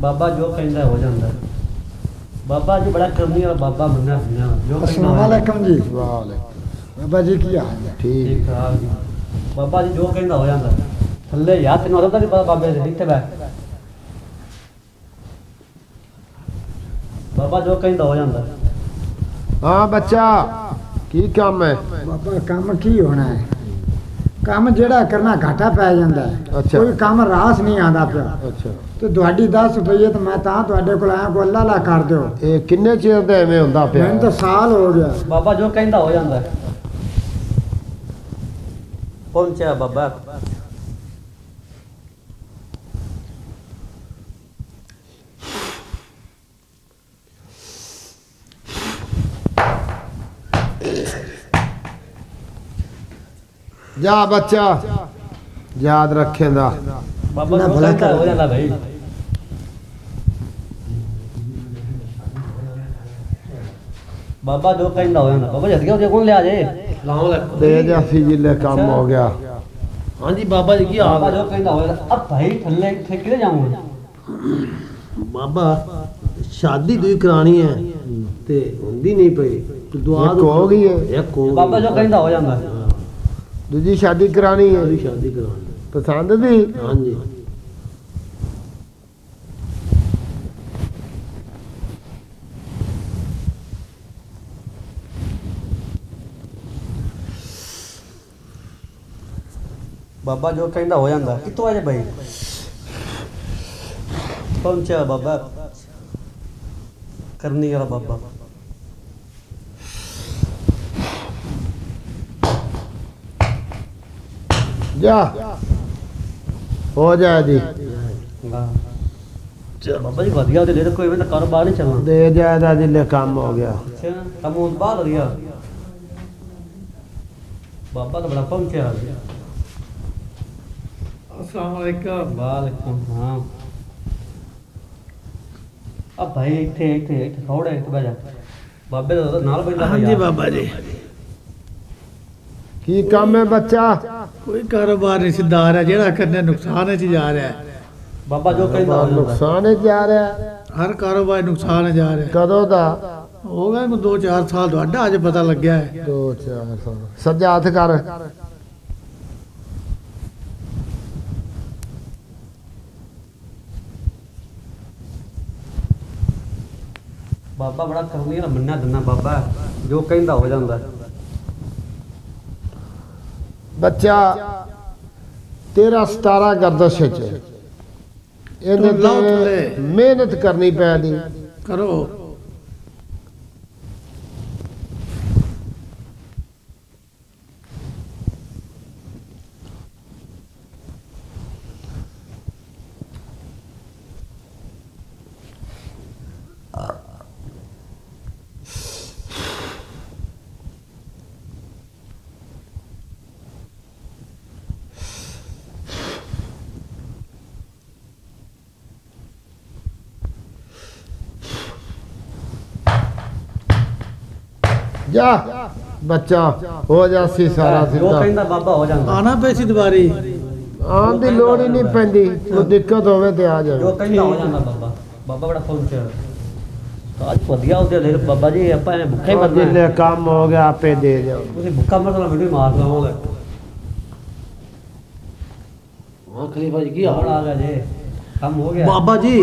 बाबा जो कहता हो जाता है। बाबा जी बड़ा करनी वाला बाबा मन्ना सुनया जो अस्सलाम वालेकुम जी। बाबा जी की हाल है? ठीक ठाक जी। बाबा जी जो कहता हो जाता है। थल्ले यार तेन पता नहीं पता बाबे से इतने बैठ बाबा जो कहता हो जाता है। हाँ बच्चा की काम है? बाबा काम की होना है? काम जेड़ा करना घाटा पै जाता है। अच्छा। कोई काम रास नहीं आता पिया। अच्छा तो तुहाडी 10 रुपये तो मैं तुहाडे कोल आया को अल्लाह ला कर दो। ये किन्ने चिर दा एवें हुंदा पिया? मैंने तो साल हो गया। बाबा जो कहता हो जाता है। पहुंचा बाबा जा बच्चा याद रखेंदा। बाबा जो कहता हो जाता भाई। बाबा जो कहता हो जाता बाबा जल्दी आओ कौन ले आ जाए दे जासी जिले काम हो गया। हाँ जी बाबा जी की बाबा जो कहता हो जाता अब भाई थल्ले थे किधर जाऊंगा बाबा शादी तुई करानी है ते हुंदी नहीं पई तो दुआ एक हो गई है। एक हो बाबा जो कहता हो जाता दूजी शादी करानी है? गई शादी करानी पसंद दी? हाँ जी बाबा जो कहता हो जाता कितों आजे भाई पहुंचा बाबा करनी वाला बाबा जा हो जाए जी। बाबा जी वधिया होते ले कोई मैं कारोबार नहीं चलना दे जाएदा जिले काम हो गया। अच्छा कम उस बाहर हो गया बाबा तो बड़ा पहुंचा अस्सलाम वालेकुम। वालेकुम हाँ अब भाई इतने इतने इतने थोड़े इतने बजा बाबे तो नाल बैठा हाँ जी बाबा जी की काम है बच्चा? कोई कारोबार नहीं सीधा आ रहा जेड़ा करने नुकसान है जा रहा है। बाबा जो कहता हो जाता नुकसान है जा रहा है। हर कारोबार नुकसान है जा रहा है। कदों दा? हो गए 2-4 साल तो अज पता लग गया है। 2-4 साल। सज्जा हथ कर। बाबा बड़ा करनी वाला मन्ना दन्ना बाबा जो कहता हो जाता बच्चा 13-17 गर्दश मेहनत करनी पैनी करो जा बच्चा हो जासी सारा जो सीधा। कहता बाबा हो जाता आना पैसी दोबारी आन दी लोड़ ही नहीं पैंदी कोई दिक्कत होवे ते आ जो जाए। कहता हो जाता बाबा बाबा बड़ा पहुंचा तो आज वधिया होते ले बाबा जी ਆਪਾਂ ਨੇ ਭੁੱਖੇ ਮਰਨਾ जिले काम हो गया आपे दे जाओ। ਤੁਸੀਂ ਭੁੱਖਾ ਮਰਨਾ ਮੈਨੂੰ ਮਾਰ ਲਵਾਂਗੇ हाँ खलीफा जी की हाल हाल आ गया जे काम हो गया बाबा जी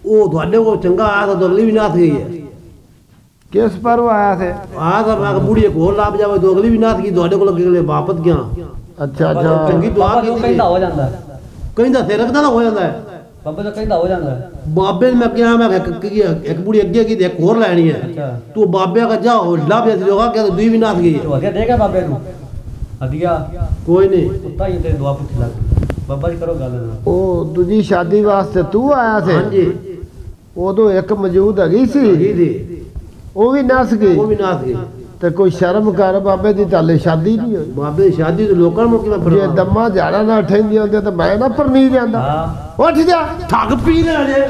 वो थोड़े को चंगा आया था तो अगली भी नाथ गई है। किस पर वो आया थे? आया था मैं बूढ़ी एक और लाभ जावे तो अगली भी नाथ गई थोड़े को लगे वापस गया अच्छा अच्छा चंगी दुआ बाबा की जो कहता हो जाता कहीं दा सिर रखदा ना हो जाता है। बाबा जो कहता हो जाता बाबे ने मैं क्या मैं एक बूढ़ी अगे की एक और लेनी है अच्छा तू बाबे का जाओ लाभ जैसे होगा क्या तो दुई भी नाथ गई है। तो वधिया देगा बाबे ਨੂੰ हदिया कोई नहीं कुत्ता ही तेरी दुआ पुੱਛ ਲੱਗ बाबा जी करो गल ना ओ दूजी शादी वास्ते तू आया थे? हाँ जी उदो एक मौजूद हैगी सी जी जी वो भी नस वो गई भी नाथ गई ते कोई शर्म कर बाबे दी ताले शादी नहीं होई। बाबे की शादी तो लोकल मौके में जे दम्मा झाड़ा ना ठेंदी होंदे तो मैं ना परनी जांदा। हां उठ जा ठग पी रहे